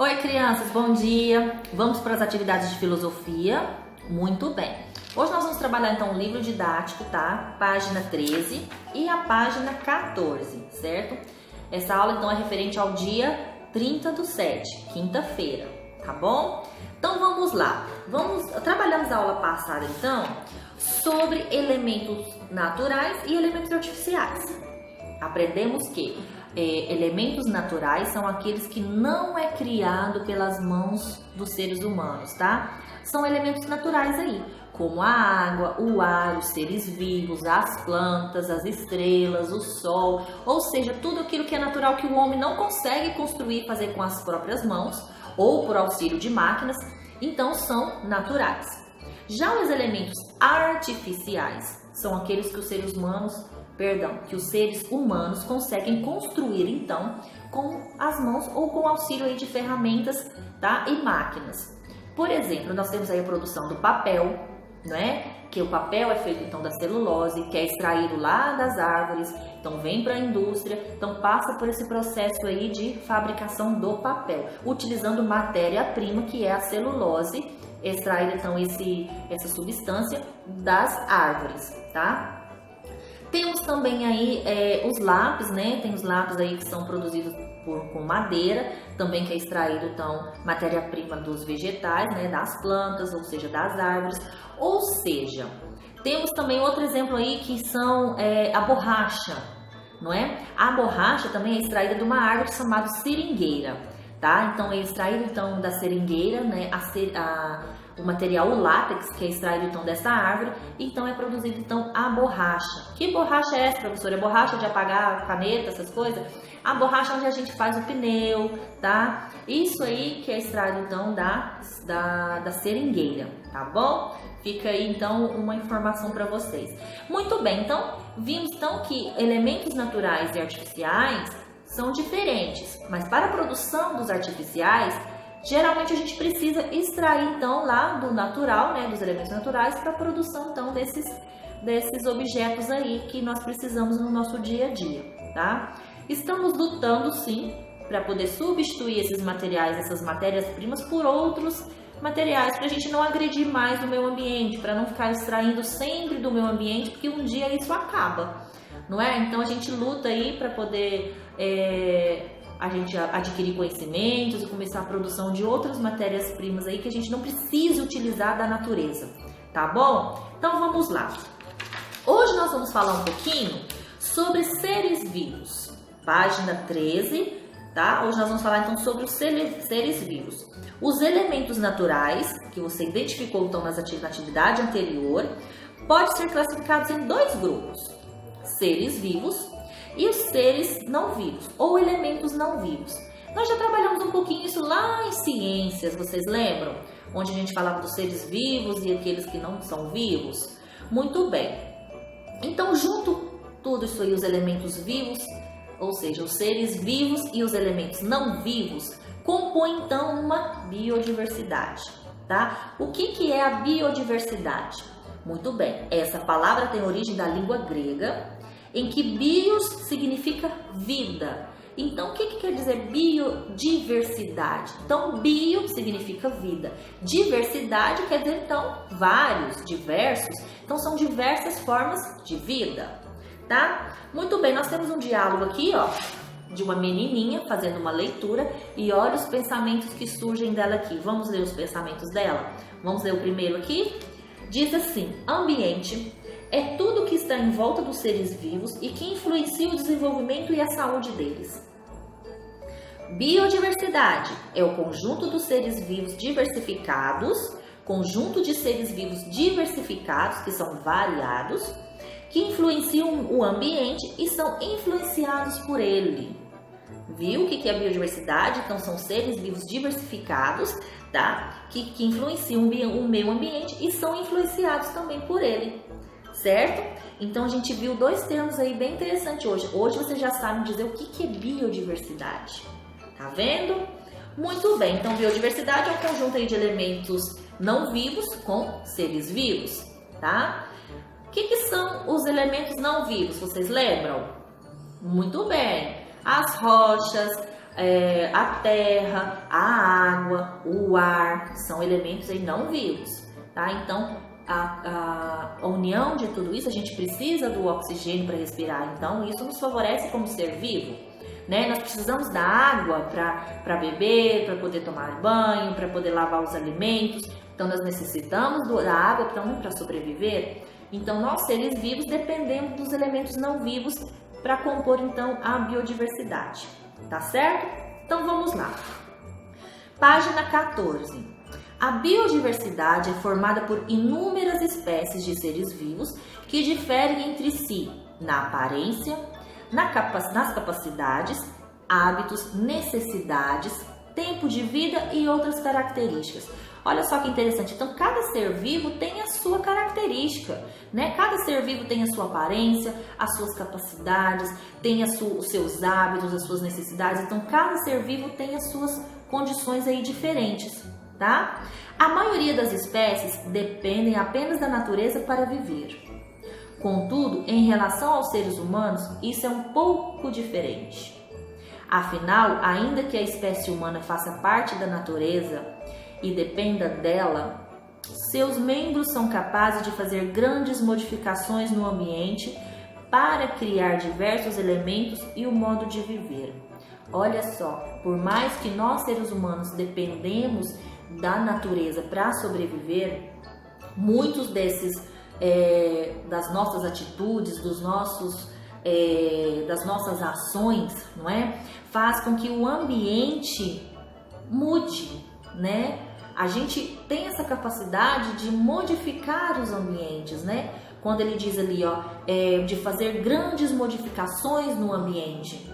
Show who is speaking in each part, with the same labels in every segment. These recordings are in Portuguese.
Speaker 1: Oi, crianças, bom dia! Vamos para as atividades de filosofia? Muito bem! Hoje nós vamos trabalhar então o livro didático, tá? Página 13 e a página 14, certo? Essa aula então é referente ao dia 30/7, quinta-feira, tá bom? Então vamos lá. Trabalhamos a aula passada então sobre elementos naturais e elementos artificiais. Aprendemos que elementos naturais são aqueles que não é criado pelas mãos dos seres humanos, tá? São elementos naturais aí, como a água, o ar, os seres vivos, as plantas, as estrelas, o sol, ou seja, tudo aquilo que é natural que o homem não consegue construir e fazer com as próprias mãos ou por auxílio de máquinas, então são naturais. Já os elementos artificiais são aqueles que os seres humanos conseguem construir então com as mãos ou com auxílio aí de ferramentas, tá? E máquinas. Por exemplo, nós temos aí a produção do papel, né? Que o papel é feito então da celulose, que é extraído lá das árvores, então vem para a indústria, então passa por esse processo aí de fabricação do papel, utilizando matéria-prima que é a celulose, extrair então essa substância das árvores, tá? Temos também aí os lápis, né? Tem os lápis aí que são produzidos com madeira, também que é extraído então matéria-prima dos vegetais, né? Das plantas, ou seja, das árvores. Ou seja, temos também outro exemplo aí que são a borracha, não é? A borracha também é extraída de uma árvore chamada seringueira, tá? Então é extraído então da seringueira, né? O material, o látex, que é extraído então dessa árvore, então é produzido então a borracha. Que borracha é essa, professora? É borracha de apagar caneta, essas coisas? A borracha onde a gente faz o pneu, tá? Isso aí que é extraído então da seringueira, tá bom? Fica aí então uma informação para vocês. Muito bem, então vimos então que elementos naturais e artificiais são diferentes, mas para a produção dos artificiais, geralmente a gente precisa extrair então lá do natural, né, dos elementos naturais para a produção então desses objetos aí que nós precisamos no nosso dia a dia, tá? Estamos lutando sim para poder substituir esses materiais, essas matérias-primas por outros materiais, para a gente não agredir mais o meio ambiente, para não ficar extraindo sempre do meio ambiente, porque um dia isso acaba, não é? Então a gente luta aí para poder a gente adquirir conhecimentos e começar a produção de outras matérias-primas aí que a gente não precisa utilizar da natureza, tá bom? Então vamos lá. Hoje nós vamos falar um pouquinho sobre seres vivos. Página 13, tá? Hoje nós vamos falar então sobre os seres vivos. Os elementos naturais, que você identificou então na atividade anterior, pode ser classificados em dois grupos: seres vivos e os seres não vivos, ou elementos não vivos. Nós já trabalhamos um pouquinho isso lá em ciências, vocês lembram? Onde a gente falava dos seres vivos e aqueles que não são vivos. Muito bem. Então, junto tudo isso aí, os elementos vivos, ou seja, os seres vivos e os elementos não vivos, compõem então uma biodiversidade, tá? O que é a biodiversidade? Muito bem, essa palavra tem origem da língua grega, em que bios significa vida. Então, o que quer dizer biodiversidade? Então, bio significa vida. Diversidade quer dizer, então, vários, diversos. Então, são diversas formas de vida, tá? Muito bem, nós temos um diálogo aqui, ó, de uma menininha fazendo uma leitura e olha os pensamentos que surgem dela aqui. Vamos ler os pensamentos dela? Vamos ler o primeiro aqui? Diz assim: ambiente é tudo que está em volta dos seres vivos e que influencia o desenvolvimento e a saúde deles. Biodiversidade é o conjunto dos seres vivos diversificados, conjunto de seres vivos diversificados, que são variados, que influenciam o ambiente e são influenciados por ele. Viu o que é biodiversidade? Então, são seres vivos diversificados, tá? Que influenciam o meio ambiente e são influenciados também por ele. Certo? Então a gente viu dois termos aí bem interessantes hoje. Hoje você já sabe dizer o que é biodiversidade. Tá vendo? Muito bem. Então biodiversidade é um conjunto aí de elementos não vivos com seres vivos, tá? O que são os elementos não vivos? Vocês lembram? Muito bem. As rochas, a terra, a água, o ar, são elementos aí não vivos, tá? Então, a união de tudo isso, a gente precisa do oxigênio para respirar, então isso nos favorece como ser vivo, né? Nós precisamos da água para beber, para poder tomar banho, para poder lavar os alimentos, então nós necessitamos da água também para sobreviver. Então, nós seres vivos dependemos dos elementos não vivos para compor então a biodiversidade, tá certo? Então vamos lá. Página 14. A biodiversidade é formada por inúmeras espécies de seres vivos que diferem entre si na aparência, nas capacidades, hábitos, necessidades, tempo de vida e outras características. Olha só que interessante, então cada ser vivo tem a sua característica, né? Cada ser vivo tem a sua aparência, as suas capacidades, tem os seus hábitos, as suas necessidades, então cada ser vivo tem as suas condições aí diferentes, tá? A maioria das espécies dependem apenas da natureza para viver. Contudo, em relação aos seres humanos, isso é um pouco diferente. Afinal, ainda que a espécie humana faça parte da natureza e dependa dela, seus membros são capazes de fazer grandes modificações no ambiente para criar diversos elementos e o modo de viver. Olha só, por mais que nós seres humanos dependemos da natureza para sobreviver, muitos das nossas atitudes, das nossas ações, não é? Faz com que o ambiente mude, né? A gente tem essa capacidade de modificar os ambientes, né? Quando ele diz ali, ó, de fazer grandes modificações no ambiente.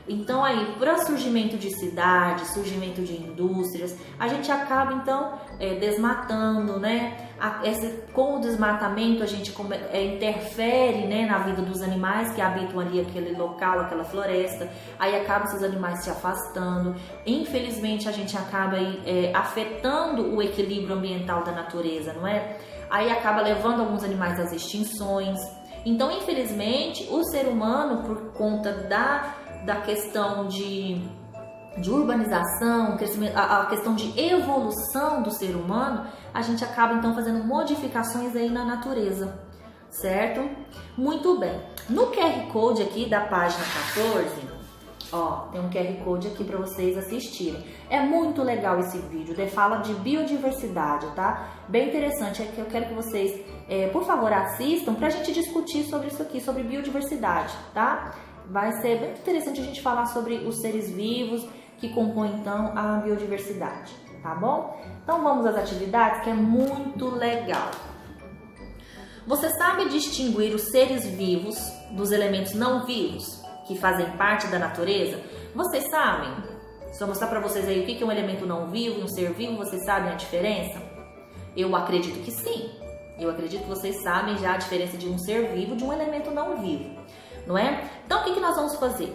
Speaker 1: Então aí, para surgimento de cidades, surgimento de indústrias, a gente acaba então desmatando, né? Com o desmatamento a gente interfere, né, na vida dos animais que habitam ali aquele local, aquela floresta. Aí acaba esses animais se afastando. Infelizmente a gente acaba afetando o equilíbrio ambiental da natureza, não é? Aí acaba levando alguns animais às extinções. Então, infelizmente, o ser humano, por conta da questão de urbanização, a questão de evolução do ser humano, a gente acaba então fazendo modificações aí na natureza, certo? Muito bem. No QR Code aqui da página 14, ó, tem um QR Code aqui para vocês assistirem. É muito legal esse vídeo, fala de biodiversidade, tá? Bem interessante, é que eu quero que vocês, por favor, assistam pra gente discutir sobre isso aqui, sobre biodiversidade, tá? Vai ser bem interessante a gente falar sobre os seres vivos que compõem então a biodiversidade, tá bom? Então vamos às atividades, que é muito legal. Você sabe distinguir os seres vivos dos elementos não vivos que fazem parte da natureza? Vocês sabem? Se eu mostrar para vocês aí o que é um elemento não vivo e um ser vivo, vocês sabem a diferença? Eu acredito que sim. Eu acredito que vocês sabem já a diferença de um ser vivo e de um elemento não vivo, não é? Então o que nós vamos fazer?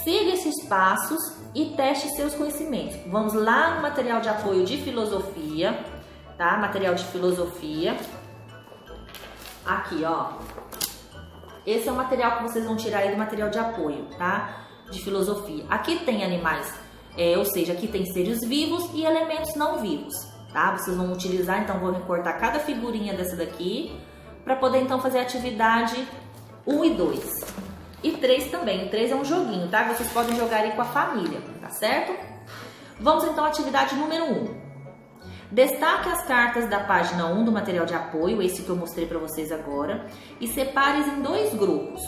Speaker 1: Siga esses passos e teste seus conhecimentos. Vamos lá no material de apoio de filosofia, tá? Material de filosofia. Aqui, ó. Esse é o material que vocês vão tirar aí do material de apoio, tá? De filosofia. Aqui tem animais, ou seja, aqui tem seres vivos e elementos não vivos, tá? Vocês vão utilizar, então vou recortar cada figurinha dessa daqui para poder então fazer a atividade 1 e 2. E 3 também. O 3 é um joguinho, tá? Vocês podem jogar aí com a família, tá certo? Vamos então à atividade número 1. Destaque as cartas da página 1 do material de apoio, esse que eu mostrei para vocês agora, e separe-os em 2 grupos.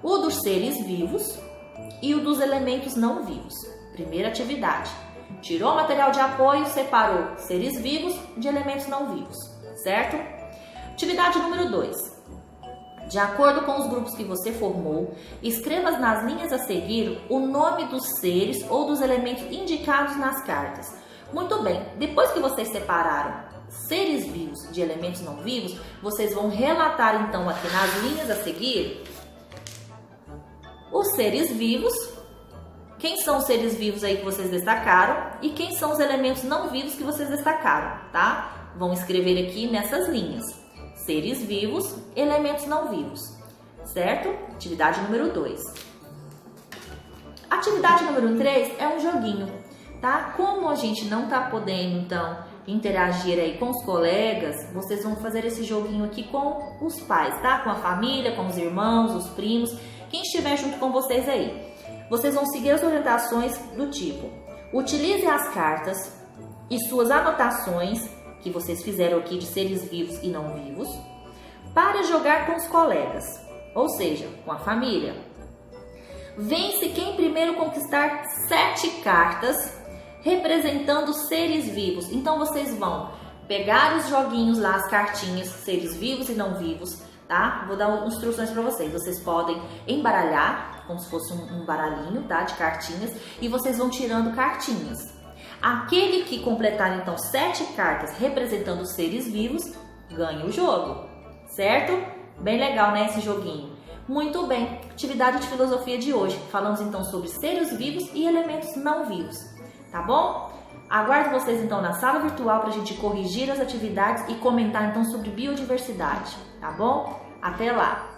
Speaker 1: O dos seres vivos e o dos elementos não vivos. Primeira atividade. Tirou o material de apoio, separou seres vivos de elementos não vivos, certo? Atividade número 2. De acordo com os grupos que você formou, escreva nas linhas a seguir o nome dos seres ou dos elementos indicados nas cartas. Muito bem, depois que vocês separaram seres vivos de elementos não vivos, vocês vão relatar então aqui nas linhas a seguir os seres vivos, quem são os seres vivos aí que vocês destacaram e quem são os elementos não vivos que vocês destacaram, tá? Vão escrever aqui nessas linhas. Seres vivos, elementos não vivos, certo? Atividade número 2. Atividade número 3 é um joguinho, tá? Como a gente não tá podendo, então, interagir aí com os colegas, vocês vão fazer esse joguinho aqui com os pais, tá? Com a família, com os irmãos, os primos, quem estiver junto com vocês aí. Vocês vão seguir as orientações do tipo: utilize as cartas e suas anotações que vocês fizeram aqui de seres vivos e não vivos para jogar com os colegas, ou seja, com a família. Vence quem primeiro conquistar 7 cartas representando seres vivos. Então vocês vão pegar os joguinhos lá, as cartinhas, seres vivos e não vivos, tá? Vou dar instruções para vocês. Vocês podem embaralhar, como se fosse um baralhinho, tá? De cartinhas, e vocês vão tirando cartinhas. Aquele que completar, então, 7 cartas representando seres vivos, ganha o jogo, certo? Bem legal, né, esse joguinho? Muito bem, atividade de filosofia de hoje. Falamos, então, sobre seres vivos e elementos não vivos, tá bom? Aguardo vocês, então, na sala virtual para a gente corrigir as atividades e comentar, então, sobre biodiversidade, tá bom? Até lá!